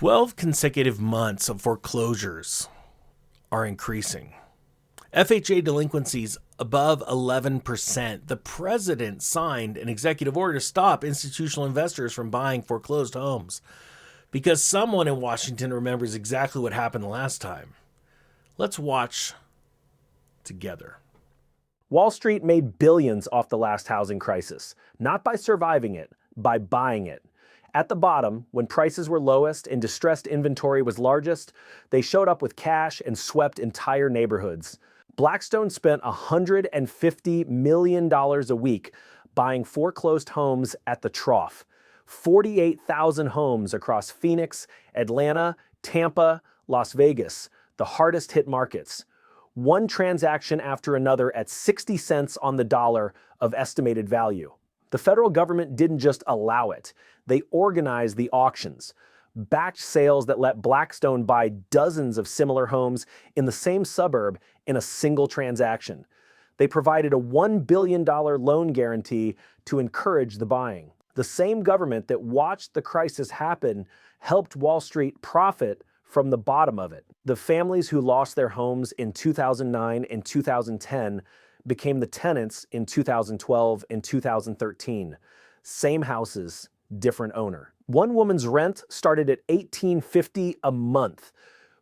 12 consecutive months of foreclosures are increasing. FHA delinquencies above 11%. The president signed an executive order to stop institutional investors from buying foreclosed homes because someone in Washington remembers exactly what happened the last time. Let's watch together. Wall Street made billions off the last housing crisis, not by surviving it, by buying it. At the bottom, when prices were lowest and distressed inventory was largest, they showed up with cash and swept entire neighborhoods. Blackstone spent $150 million a week buying foreclosed homes at the trough. 48,000 homes across Phoenix, Atlanta, Tampa, Las Vegas, the hardest hit markets. One transaction after another at 60 cents on the dollar of estimated value. The federal government didn't just allow it. They organized the auctions, batch sales that let Blackstone buy dozens of similar homes in the same suburb in a single transaction. They provided a $1 billion loan guarantee to encourage the buying. The same government that watched the crisis happen helped Wall Street profit from the bottom of it. The families who lost their homes in 2009 and 2010 became the tenants in 2012 and 2013. Same houses, different owner. One woman's rent started at $1,850 a month.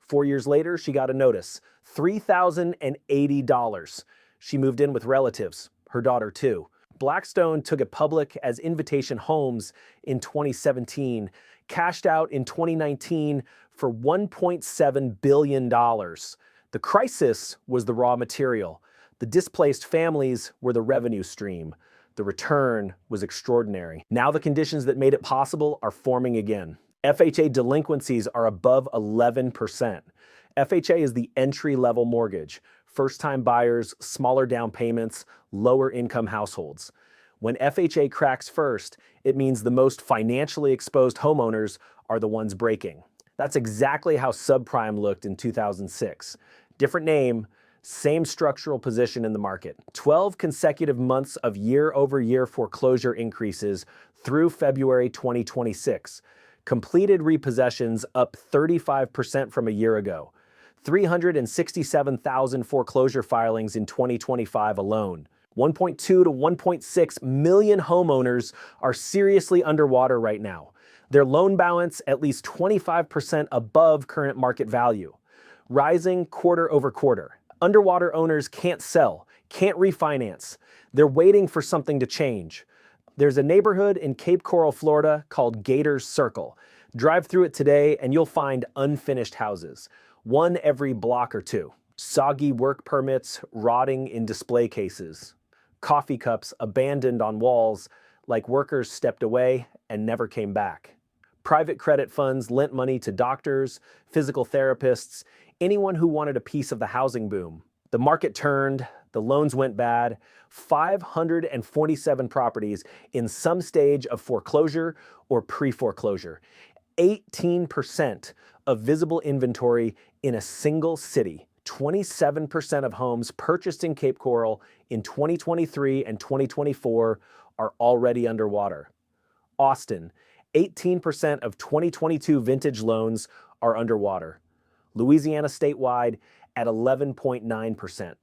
4 years later, she got a notice, $3,080. She moved in with relatives, her daughter too. Blackstone took it public as Invitation Homes in 2017, cashed out in 2019 for $1.7 billion. The crisis was the raw material. The displaced families were the revenue stream. The return was extraordinary. Now the conditions that made it possible are forming again. FHA delinquencies are above 11%. FHA is the entry-level mortgage. First-time buyers, smaller down payments, lower income households. When FHA cracks first, it means the most financially exposed homeowners are the ones breaking. That's exactly how subprime looked in 2006. Different name, same structural position in the market. 12 consecutive months of year-over-year foreclosure increases through February 2026. Completed repossessions up 35% from a year ago. 367,000 foreclosure filings in 2025 alone. 1.2 to 1.6 million homeowners are seriously underwater right now. Their loan balance at least 25% above current market value. Rising quarter over quarter. Underwater owners can't sell, can't refinance. They're waiting for something to change. There's a neighborhood in Cape Coral, Florida called Gators Circle. Drive through it today and you'll find unfinished houses. One every block or two. Soggy work permits rotting in display cases. Coffee cups abandoned on walls like workers stepped away and never came back. Private credit funds lent money to doctors, physical therapists, anyone who wanted a piece of the housing boom. The market turned, the loans went bad, 547 properties in some stage of foreclosure or pre-foreclosure. 18% of visible inventory in a single city. 27% of homes purchased in Cape Coral in 2023 and 2024 are already underwater. Austin, 18% of 2022 vintage loans are underwater. Louisiana statewide at 11.9%.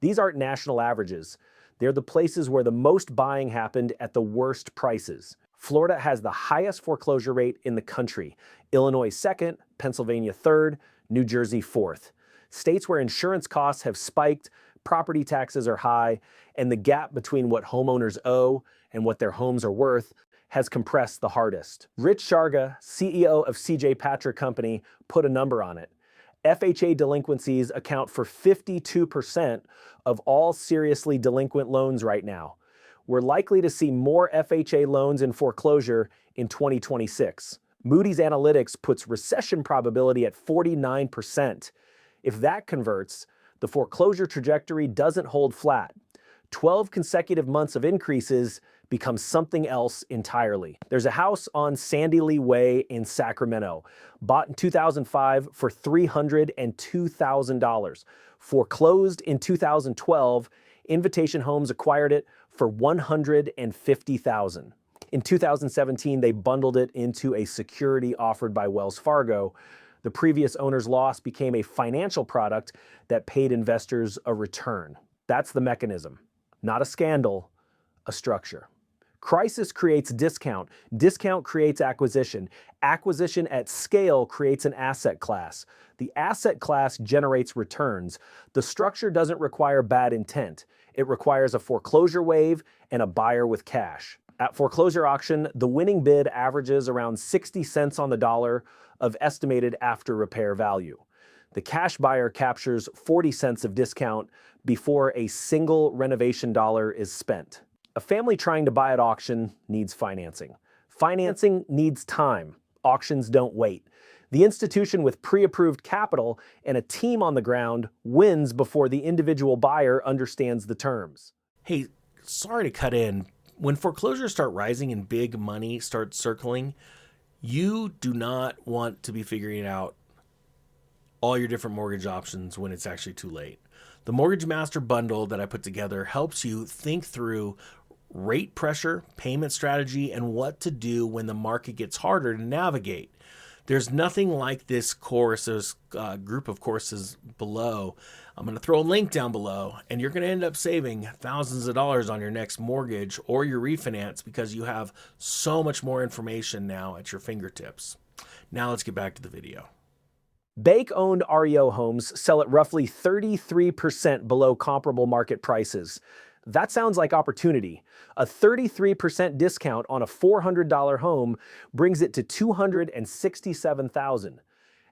These aren't national averages. They're the places where the most buying happened at the worst prices. Florida has the highest foreclosure rate in the country. Illinois second, Pennsylvania third, New Jersey fourth. States where insurance costs have spiked, property taxes are high, and the gap between what homeowners owe and what their homes are worth has compressed the hardest. Rich Sharga, CEO of CJ Patrick Company, put a number on it. FHA delinquencies account for 52% of all seriously delinquent loans right now. We're likely to see more FHA loans in foreclosure in 2026. Moody's Analytics puts recession probability at 49%. If that converts, the foreclosure trajectory doesn't hold flat. 12 consecutive months of increases becomes something else entirely. There's a house on Sandy Lee Way in Sacramento, bought in 2005 for $302,000. Foreclosed in 2012, Invitation Homes acquired it for $150,000. In 2017, they bundled it into a security offered by Wells Fargo. The previous owner's loss became a financial product that paid investors a return. That's the mechanism. Not a scandal, a structure. Crisis creates discount. Discount creates acquisition. Acquisition at scale creates an asset class. The asset class generates returns. The structure doesn't require bad intent. It requires a foreclosure wave and a buyer with cash. At foreclosure auction, the winning bid averages around 60 cents on the dollar of estimated after repair value. The cash buyer captures 40 cents of discount before a single renovation dollar is spent. A family trying to buy at auction needs financing. Financing needs time. Auctions don't wait. The institution with pre-approved capital and a team on the ground wins before the individual buyer understands the terms. Hey, sorry to cut in. When foreclosures start rising and big money starts circling, you do not want to be figuring out all your different mortgage options when it's actually too late. The Mortgage Master Bundle that I put together helps you think through rate pressure, payment strategy, and what to do when the market gets harder to navigate. There's nothing like this course. There's a group of courses below. I'm going to throw a link down below, and you're going to end up saving thousands of dollars on your next mortgage or your refinance because you have so much more information now at your fingertips. Now let's get back to the video. Bank-owned REO homes sell at roughly 33% below comparable market prices. That sounds like opportunity. A 33% discount on a $400 home brings it to $267,000.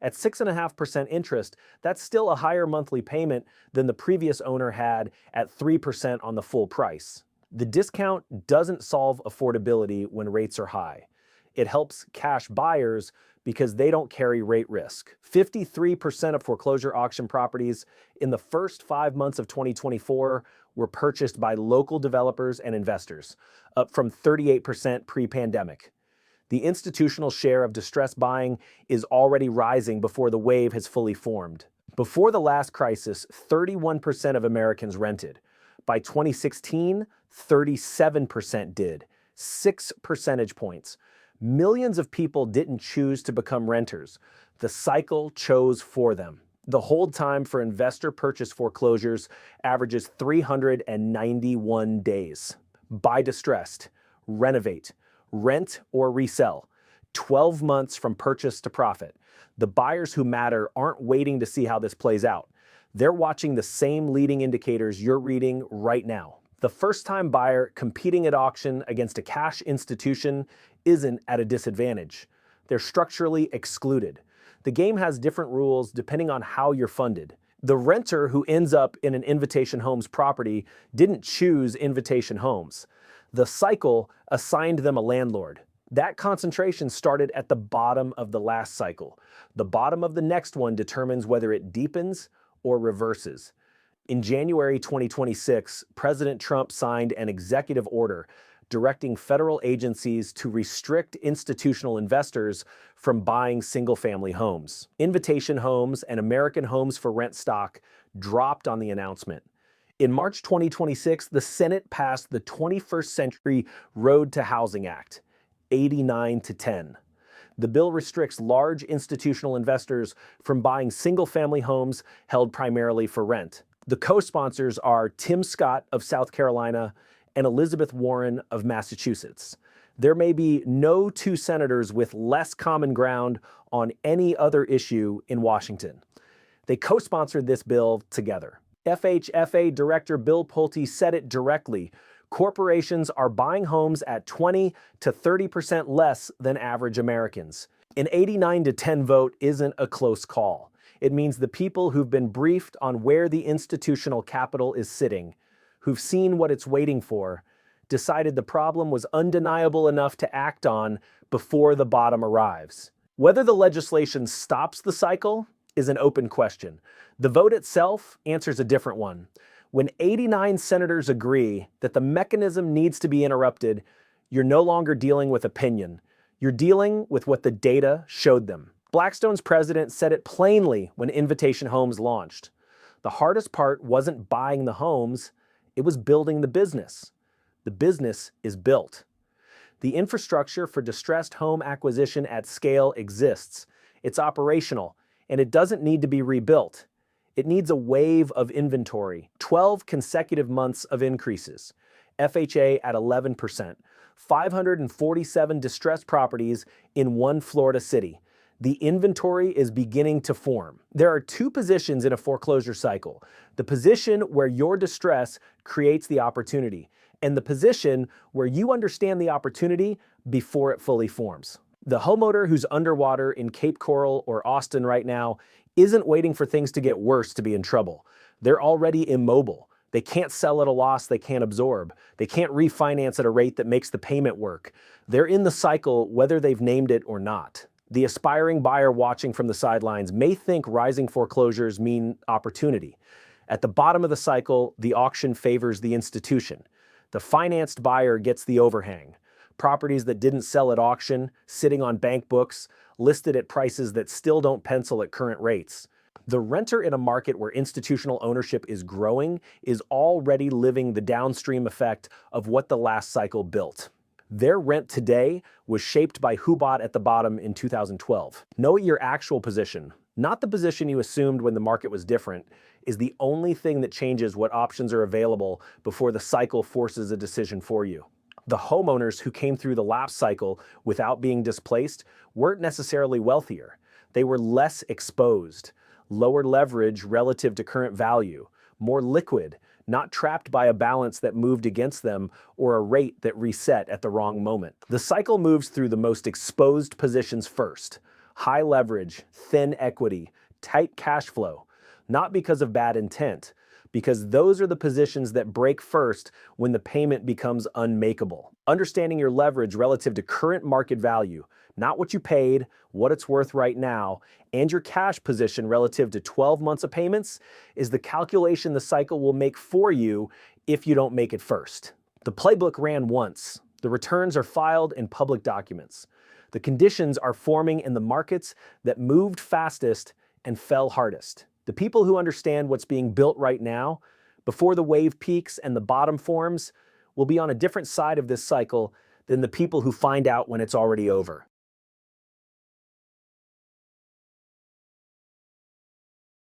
At 6.5% interest, that's still a higher monthly payment than the previous owner had at 3% on the full price. The discount doesn't solve affordability when rates are high. It helps cash buyers because they don't carry rate risk. 53% of foreclosure auction properties in the first 5 months of 2024 were purchased by local developers and investors, up from 38% pre-pandemic. The institutional share of distressed buying is already rising before the wave has fully formed. Before the last crisis, 31% of Americans rented. By 2016, 37% did, 6 percentage points. Millions of people didn't choose to become renters. The cycle chose for them. The hold time for investor purchase foreclosures averages 391 days. Buy distressed, renovate, rent or resell. 12 months from purchase to profit. The buyers who matter aren't waiting to see how this plays out. They're watching the same leading indicators you're reading right now. The first-time buyer competing at auction against a cash institution isn't at a disadvantage. They're structurally excluded. The game has different rules depending on how you're funded. The renter who ends up in an Invitation Homes property didn't choose Invitation Homes. The cycle assigned them a landlord. That concentration started at the bottom of the last cycle. The bottom of the next one determines whether it deepens or reverses. In January 2026, President Trump signed an executive order directing federal agencies to restrict institutional investors from buying single-family homes. Invitation Homes and American Homes for Rent stock dropped on the announcement. In March 2026, the Senate passed the 21st Century Road to Housing Act, 89-10. The bill restricts large institutional investors from buying single-family homes held primarily for rent. The co-sponsors are Tim Scott of South Carolina and Elizabeth Warren of Massachusetts. There may be no two senators with less common ground on any other issue in Washington. They co-sponsored this bill together. FHFA Director Bill Pulte said it directly. Corporations are buying homes at 20 to 30% less than average Americans. An 89-10 vote isn't a close call. It means the people who've been briefed on where the institutional capital is sitting, who've seen what it's waiting for, decided the problem was undeniable enough to act on before the bottom arrives. Whether the legislation stops the cycle is an open question. The vote itself answers a different one. When 89 senators agree that the mechanism needs to be interrupted, you're no longer dealing with opinion. You're dealing with what the data showed them. Blackstone's president said it plainly when Invitation Homes launched. The hardest part wasn't buying the homes, it was building the business. The business is built. The infrastructure for distressed home acquisition at scale exists. It's operational, and it doesn't need to be rebuilt. It needs a wave of inventory, 12 consecutive months of increases. FHA at 11%, 547 distressed properties in one Florida city. The inventory is beginning to form. There are two positions in a foreclosure cycle: the position where your distress creates the opportunity, and the position where you understand the opportunity before it fully forms. The homeowner who's underwater in Cape Coral or Austin right now isn't waiting for things to get worse to be in trouble. They're already immobile. They can't sell at a loss they can't absorb. They can't refinance at a rate that makes the payment work. They're in the cycle whether they've named it or not. The aspiring buyer watching from the sidelines may think rising foreclosures mean opportunity. At the bottom of the cycle, the auction favors the institution. The financed buyer gets the overhang. Properties that didn't sell at auction, sitting on bank books, listed at prices that still don't pencil at current rates. The renter in a market where institutional ownership is growing is already living the downstream effect of what the last cycle built. Their rent today was shaped by who bought at the bottom in 2012. Know your actual position, not the position you assumed when the market was different, is the only thing that changes what options are available before the cycle forces a decision for you. The homeowners who came through the lapse cycle without being displaced weren't necessarily wealthier. They were less exposed, lower leverage relative to current value, more liquid, not trapped by a balance that moved against them or a rate that reset at the wrong moment. The cycle moves through the most exposed positions first: high leverage, thin equity, tight cash flow, not because of bad intent, because those are the positions that break first when the payment becomes unmakeable. Understanding your leverage relative to current market value, not what you paid, what it's worth right now, and your cash position relative to 12 months of payments is the calculation the cycle will make for you if you don't make it first. The playbook ran once. The returns are filed in public documents. The conditions are forming in the markets that moved fastest and fell hardest. The people who understand what's being built right now, before the wave peaks and the bottom forms, will be on a different side of this cycle than the people who find out when it's already over.